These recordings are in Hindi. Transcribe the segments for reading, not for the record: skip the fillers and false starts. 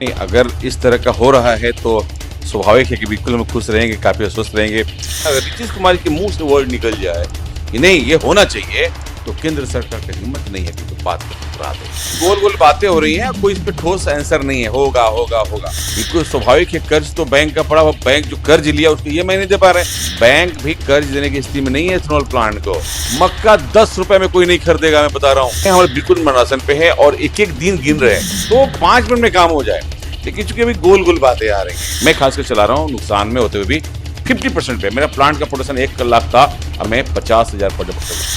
नहीं, अगर इस तरह का हो रहा है तो स्वाभाविक है कि बिल्कुल हम खुश रहेंगे, काफ़ी आश्वस्त रहेंगे। अगर नीतीश कुमार के मुँह से वर्ड निकल जाए कि नहीं ये होना चाहिए, तो केंद्र सरकार की हिम्मत नहीं है कि तो बात को ठुकरा दे। गोल-गोल बातें हो रही हैं, कोई इस पे ठोस आंसर नहीं है, होगा, होगा, होगा। बिल्कुल स्वाभाविक है, कर्ज तो बैंक का पड़ा हुआ, बैंक जो कर्ज लिया उसको ईएमआई नहीं दे पा रहे। बैंक भी कर्ज देने की स्थिति में नहीं है इथेनॉल प्लांट को। मक्का 10 रुपए में कोई नहीं खरीदेगा, मैं बता रहा हूँ। हमारे बिल्कुल मनोरंजन पे है और एक-एक दिन गिन रहे हैं, तो 5 मिनट में काम हो जाए। लेकिन चूंकि अभी गोल गोल बातें आ रही हैं, मैं खासकर चला रहा हूँ नुकसान में होते हुए भी 50% पे। मेरा प्लांट का प्रोडक्शन 1 लाख था, अब मैं 50,000 पर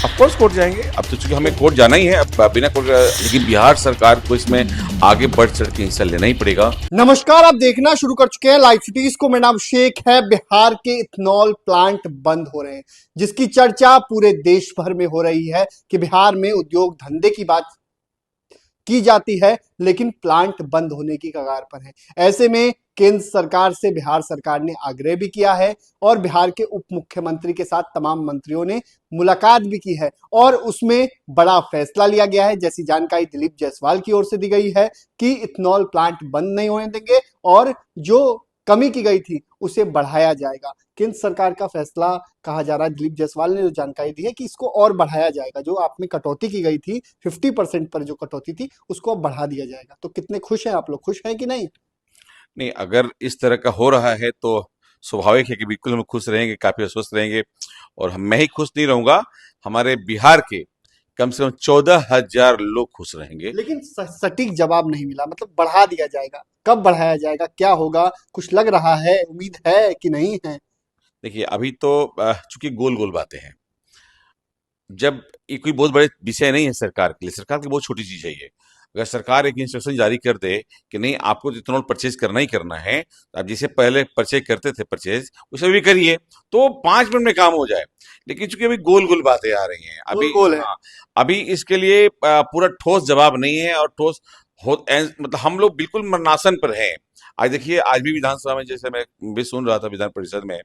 ऑफकोर्स कोर्ट जाएंगे। अब तो चूंकि हमें कोर्ट जाना ही है, अब बिना कोर्ट, लेकिन बिहार सरकार को इसमें आगे बढ़ चढ़ के हिस्सा लेना ही पड़ेगा। नमस्कार, आप देखना शुरू कर चुके हैं लाइव सिटीज को। मेरा नाम शेख है। बिहार के इथेनॉल प्लांट बंद हो रहे हैं, जिसकी चर्चा पूरे देश भर में हो रही है कि बिहार में उद्योग धंधे की बात की जाती है, लेकिन प्लांट बंद होने की कगार पर है। ऐसे में केंद्र सरकार से बिहार सरकार ने आग्रह भी किया है और बिहार के उप मुख्यमंत्री के साथ तमाम मंत्रियों ने मुलाकात भी की है और उसमें बड़ा फैसला लिया गया है। जैसी जानकारी दिलीप जायसवाल की ओर से दी गई है कि इथेनॉल प्लांट बंद नहीं होने देंगे और जो कमी की गई थी उसे बढ़ाया जाएगा। केंद्र सरकार का फैसला कहा जा रहा है। दिलीप जायसवाल ने जो जानकारी दी है कि इसको और बढ़ाया जाएगा। जो आप में कटौती की गई थी 50% पर, जो कटौती थी उसको अब बढ़ा दिया जाएगा। तो कितने खुश हैं आप लोग? खुश हैं कि नहीं? नहीं, अगर इस तरह का हो रहा है तो स्वाभाविक है कि बिल्कुल हम खुश रहेंगे, काफी आश्वस्त रहेंगे। और मैं ही खुश नहीं रहूंगा, हमारे बिहार के कम से कम 14,000 लोग खुश रहेंगे। लेकिन सटीक जवाब नहीं मिला। मतलब बढ़ा दिया जाएगा, कब बढ़ाया जाएगा, क्या होगा? कुछ लग रहा है, उम्मीद है कि नहीं है? देखिए, अभी तो चूंकि गोल गोल बातें हैं, जब ये कोई बहुत बड़े विषय नहीं है सरकार के लिए, सरकार की बहुत छोटी चीज है ये। अगर सरकार एक इंस्ट्रक्शन जारी कर दे कि नहीं आपको इथेनॉल परचेज करना ही करना है, तो आप जैसे पहले परचेज करते थे परचेज उसे भी करिए, तो 5 मिनट में काम हो जाए। लेकिन चूंकि अभी गोल गोल बातें आ रही हैं, गोल अभी गोल है। हाँ, अभी इसके लिए पूरा ठोस जवाब नहीं है। और ठोस मतलब हम लोग बिल्कुल मरनासन पर हैं। आज देखिए, आज भी विधानसभा में, जैसे मैं भी सुन रहा था विधान परिषद में,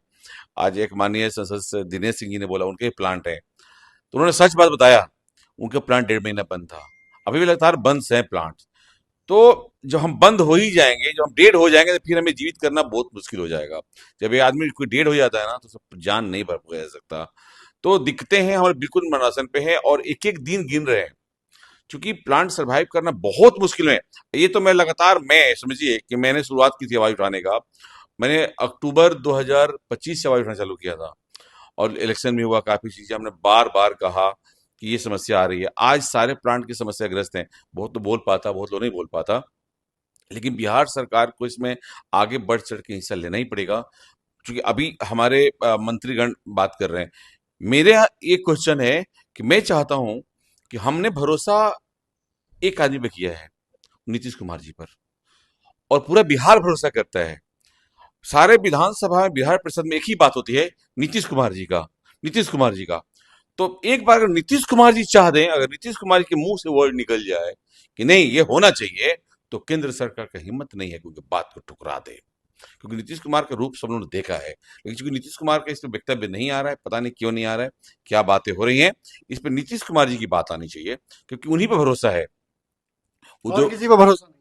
आज एक माननीय सांसद दिनेश सिंह जी ने बोला उनके प्लांट है, तो उन्होंने सच बात बताया। उनका प्लांट 1.5 महीना बंद था, अभी भी लगातार बंद है प्लांट। तो जब हम बंद हो ही जाएंगे, जब हम डेड हो जाएंगे, तो फिर हमें जीवित करना बहुत मुश्किल हो जाएगा। जब ये आदमी कोई डेड हो जाता है ना, तो सब जान नहीं भर जा सकता। तो दिक्कतें हैं, हमारे बिल्कुल मरणासन पे है और एक एक दिन गिन रहे हैं। क्योंकि प्लांट सरवाइव करना बहुत मुश्किल है। ये तो मैं लगातार, मैं समझिए कि मैंने शुरुआत की थी आवाज उठाने का, मैंने अक्टूबर 2025 से आवाज उठाना चालू किया था। और इलेक्शन भी हुआ, काफी चीजें हमने बार बार कहा कि ये समस्या आ रही है। आज सारे प्लांट की समस्याग्रस्त हैं। बहुत तो बोल पाता, बहुत लोग नहीं बोल पाता, लेकिन बिहार सरकार को इसमें आगे बढ़ चढ़ के हिस्सा लेना ही पड़ेगा। क्योंकि अभी हमारे मंत्रीगण बात कर रहे हैं। मेरे यहाँ एक क्वेश्चन है कि मैं चाहता हूं कि हमने भरोसा एक आदमी पे किया है, नीतीश कुमार जी पर, और पूरा बिहार भरोसा करता है। सारे विधानसभा में, बिहार परिषद में एक ही बात होती है, नीतीश कुमार जी का, नीतीश कुमार जी का। तो एक बार अगर नीतीश कुमार जी चाह दें, अगर नीतीश कुमार के मुंह से वर्ड निकल जाए कि नहीं ये होना चाहिए, तो केंद्र सरकार का हिम्मत नहीं है क्योंकि बात को ठुकरा दे। क्योंकि नीतीश कुमार का रूप सब लोगों ने देखा है, लेकिन चूंकि नीतीश कुमार का इस पर वक्तव्य नहीं आ रहा है, पता नहीं क्यों नहीं आ रहा है, क्या बातें हो रही हैं, इस पर नीतीश कुमार जी की बात आनी चाहिए, क्योंकि उन्हीं पर भरोसा है। और उद्योग किसी पर भरोसा नहीं?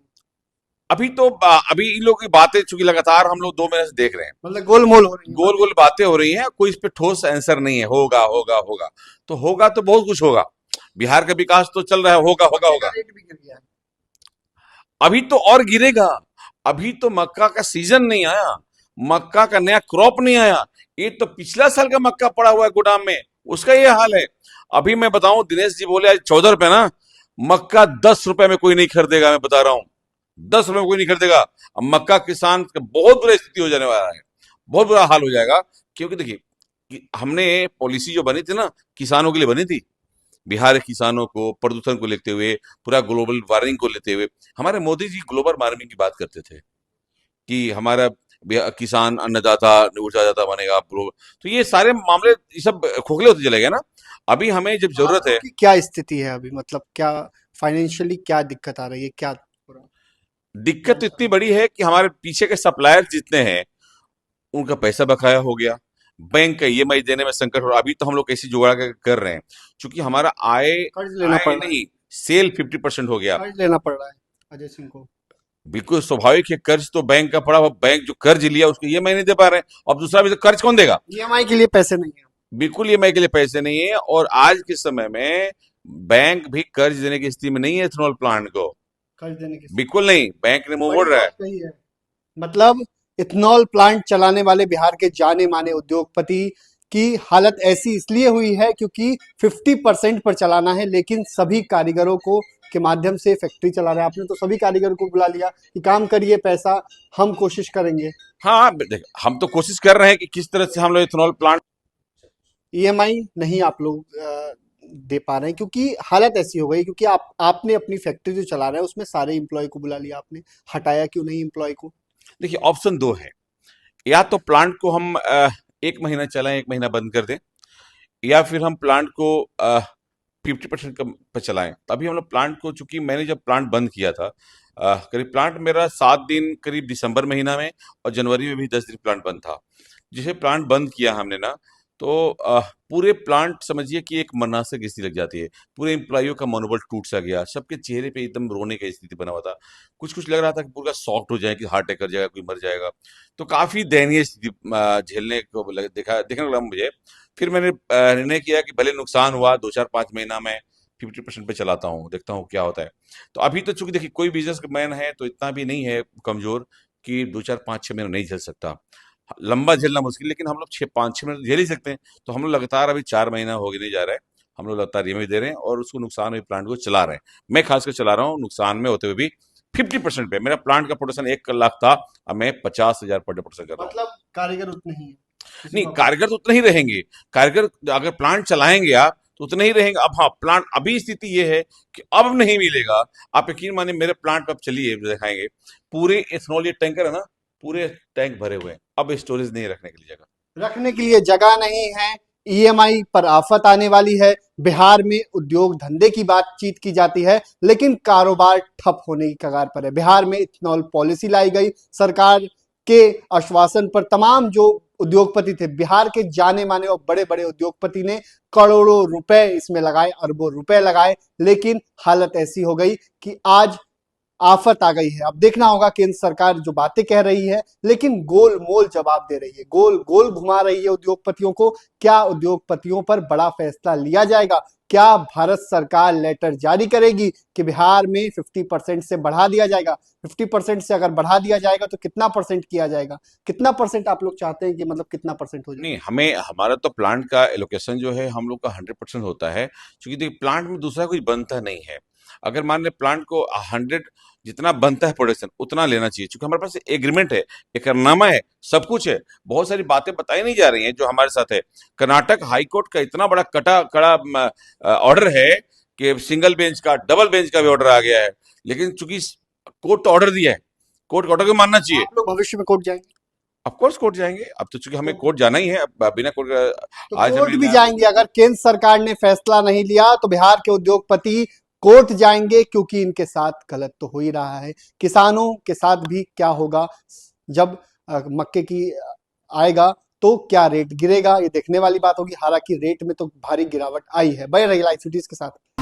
अभी तो अभी इन लोगों की बातें चूंकि लगातार हम लोग 2 महीने से देख रहे हैं, मतलब गोलमोल हो रही है गोल बातें। गोल बातें हो रही हैं, कोई इस पे ठोस आंसर नहीं है। होगा, होगा, होगा, तो होगा तो बहुत कुछ होगा। बिहार का विकास तो चल रहा है, होगा, होगा, मक्के का होगा। रेट भी गिर गया है। अभी तो और गिरेगा। अभी तो मक्का का सीजन नहीं आया, मक्का का नया क्रॉप नहीं आया। ये तो पिछला साल का मक्का पड़ा हुआ है गोदाम में, उसका ये हाल है। अभी मैं बताऊं, दिनेश जी बोले आज 14 रुपए ना, मक्का 10 रुपए में कोई नहीं खरीदेगा, मैं बता रहा हूं। 10 रुपए में कोई नहीं खरीदेगा। अब मक्का किसान का बहुत बुरा स्थिति हो जाने वाला है, बहुत बुरा हाल हो जाएगा। क्योंकि देखिए कि हमने पॉलिसी जो बनी थी ना, किसानों के लिए बनी थी। बिहार के किसानों को, प्रदूषण को लेते हुए, पूरा ग्लोबल वार्मिंग को लेते हुए, हमारे मोदी जी ग्लोबल वार्मिंग की बात करते थे कि हमारा किसान अन्नदाता ऊर्जादाता बनेगा। तो ये सारे मामले ये सब खोखले होते चले गए ना। अभी हमें जब आप जरूरत लोग है, की क्या स्थिति है अभी? मतलब क्या फाइनेंशियली क्या दिक्कत आ रही है? क्या पूरा दिक्कत तो इतनी बड़ी है कि हमारे पीछे के सप्लायर जितने हैं, उनका पैसा बकाया हो गया। बैंक का ईएमआई देने में संकट हो रहा। अभी तो हम लोग कैसी जुगाड़ कर रहे हैं, क्योंकि हमारा आय कर्ज लेना आय पड़ रहा है? नहीं, सेल 50% हो गया। कर्ज लेना पड़ रहा है अजय सिंह को। बिल्कुल स्वाभाविक है, कर्ज तो बैंक का पड़ा हुआ, बैंक जो कर्ज लिया उसको ईएमआई नहीं दे पा रहे हैं। अब दूसरा भी तो कर्ज कौन देगा? ईएमआई के लिए पैसे नहीं है। बिल्कुल ईएमआई के लिए पैसे नहीं है, और आज के समय में बैंक भी कर्ज देने की स्थिति में नहीं है इथेनॉल प्लांट को। कर्ज देने की बिल्कुल नहीं, बैंक ने मुंह बड़ी मोड़ रहा बात है। कही है। मतलब इथेनॉल प्लांट चलाने वाले बिहार के जाने माने उद्योगपति की हालत ऐसी इसलिए हुई है क्योंकि 50% पर चलाना है, लेकिन सभी कारीगरों को के माध्यम से फैक्ट्री चला रहे हैं। आपने तो सभी कारीगरों को बुला लिया कि काम करिए, पैसा हम कोशिश करेंगे। हाँ, देख हम तो कोशिश कर रहे हैं कि किस तरह से हम लोग इथेनॉल प्लांट। ईएमआई नहीं आप लोग दे पा रहे हैं क्योंकि हालत ऐसी हो गई, क्योंकि आपने अपनी फैक्ट्री जो चला रहे हैं उसमें सारे एम्प्लॉय को बुला लिया, आपने हटाया क्यों नहीं एम्प्लॉय को? देखिए, ऑप्शन दो है। या तो प्लांट को हम 1 महीना चलाएं, 1 महीना बंद कर दें, या फिर हम प्लांट को 50% पर चलाएं। अभी हम लोग प्लांट को, चूंकि मैंने जब प्लांट बंद किया था, करीब प्लांट मेरा 7 दिन करीब दिसंबर महीना में, और जनवरी में भी 10 दिन प्लांट बंद था। जिसे प्लांट बंद किया हमने ना, तो पूरे प्लांट समझिए कि एक मरनासक स्थिति लग जाती है। पूरे एम्प्लॉइयों का मनोबल टूट सा गया, सबके चेहरे पे एकदम रोने की स्थिति बना हुआ था। कुछ कुछ लग रहा था कि पूरा शॉक्ड हो जाए, कि हार्ट अटैक कर जाएगा, कोई मर जाएगा। तो काफी दयनीय स्थिति झेलने को देखने लगा मुझे। फिर मैंने निर्णय किया कि भले नुकसान हुआ, 2 4 5 महीना में 50% पे चलाता हूँ, देखता हूँ क्या होता है। तो अभी तो चूंकि देखिए, कोई बिजनेस मैन है तो इतना भी नहीं है कमजोर कि 2 4 5 6 महीने नहीं झेल सकता। लंबा झेलना मुश्किल, लेकिन हम लोग 6 5 6 महीने झेल ही सकते हैं। तो हम लोग लगातार अभी 4 महीना हो गए नहीं जा रहा है, हम लोग लगातार ईएमआई दे रहे हैं, और उसको नुकसान हुए प्लांट को चला रहे हैं। मैं खासकर चला रहा हूँ नुकसान में होते हुए भी 50% पे। मेरा प्लांट का प्रोडक्शन 1 लाख था, अब मैं 50,000 पर डे प्रोडक्शन कर रहा हूँ। मतलब कारीगर उतने ही हैं, किसी नहीं, को आप कारगर तो उतने ही रहेंगे। कारगर अगर प्लांट चलाएंगे आप तो उतने ही रहेंगे। अब हाँ, प्लांट अभी स्थिति ये है कि अब नहीं मिलेगा। आप यकीन मानिए, मेरे प्लांट पे अब चलिए दिखाएंगे, पूरे इथेनॉल ये टैंकर है ना, पूरे टैंक भरे हुए हैं। अब स्टोरेज नहीं है रखने के लिए जगह। रखने के लिए जगह नहीं है। ईएमआई पर आफत आने वाली है। बिहार में उद्योग धंधे की बातचीत की जाती है, लेकिन कारोबार ठप होने की कगार पर है। बिहार में इथेनॉल पॉलिसी लाई गई, सरकार के आश्वासन पर तमाम जो उद्योगपति थे, बिहार के जाने माने और बड़े बड़े उद्योगपति ने करोड़ों रुपए इसमें लगाए, अरबों रुपए लगाए, लेकिन हालत ऐसी हो गई कि आज आफत आ गई है। अब देखना होगा केंद्र सरकार जो बातें कह रही है, लेकिन गोल मोल जवाब दे रही है, गोल गोल घुमा रही है उद्योगपतियों को। क्या उद्योगपतियों पर बड़ा फैसला लिया जाएगा? क्या भारत सरकार लेटर जारी करेगी कि बिहार में 50% से बढ़ा दिया जाएगा? 50% से अगर बढ़ा दिया जाएगा तो कितना परसेंट किया जाएगा? कितना परसेंट आप लोग चाहते हैं कि मतलब कितना परसेंट हो जाए? नहीं, हमें हमारा तो प्लांट का एलोकेशन जो है हम लोग का 100% होता है, क्योंकि देखिए प्लांट में दूसरा कुछ बनता नहीं है। अगर मान ले प्लांट को 100 जितना बनता है प्रोडक्शन उतना लेना चाहिए, क्योंकि हमारे पास एग्रीमेंट है, एकरनामा है, सब कुछ है। बहुत सारी बातें बताई नहीं जा रही हैं जो हमारे साथ है। कर्नाटक हाई कोर्ट का इतना बड़ा कटा कड़ा ऑर्डर है कि सिंगल बेंच का, डबल बेंच का भी ऑर्डर आ गया है। लेकिन चूंकि कोर्ट तो ऑर्डर दिया है, कोर्ट का ऑर्डर को मानना चाहिए। आप लोग भविष्य में कोर्ट जाएंगे? ऑफ कोर्स कोर्ट जाएंगे, अब तो चूंकि हमें तो कोर्ट जाना ही है। अब बिना कोर्ट तो आज हमें कोर्ट भी ना। जाएंगे अगर केंद्र सरकार ने फैसला नहीं लिया तो बिहार के उद्योगपति कोर्ट जाएंगे, क्योंकि इनके साथ गलत तो हो ही रहा है। किसानों के साथ भी क्या होगा जब मक्के की आएगा तो क्या रेट गिरेगा, ये देखने वाली बात होगी। हालांकि रेट में तो भारी गिरावट आई है। बने रही लाइव सिटीज के साथ।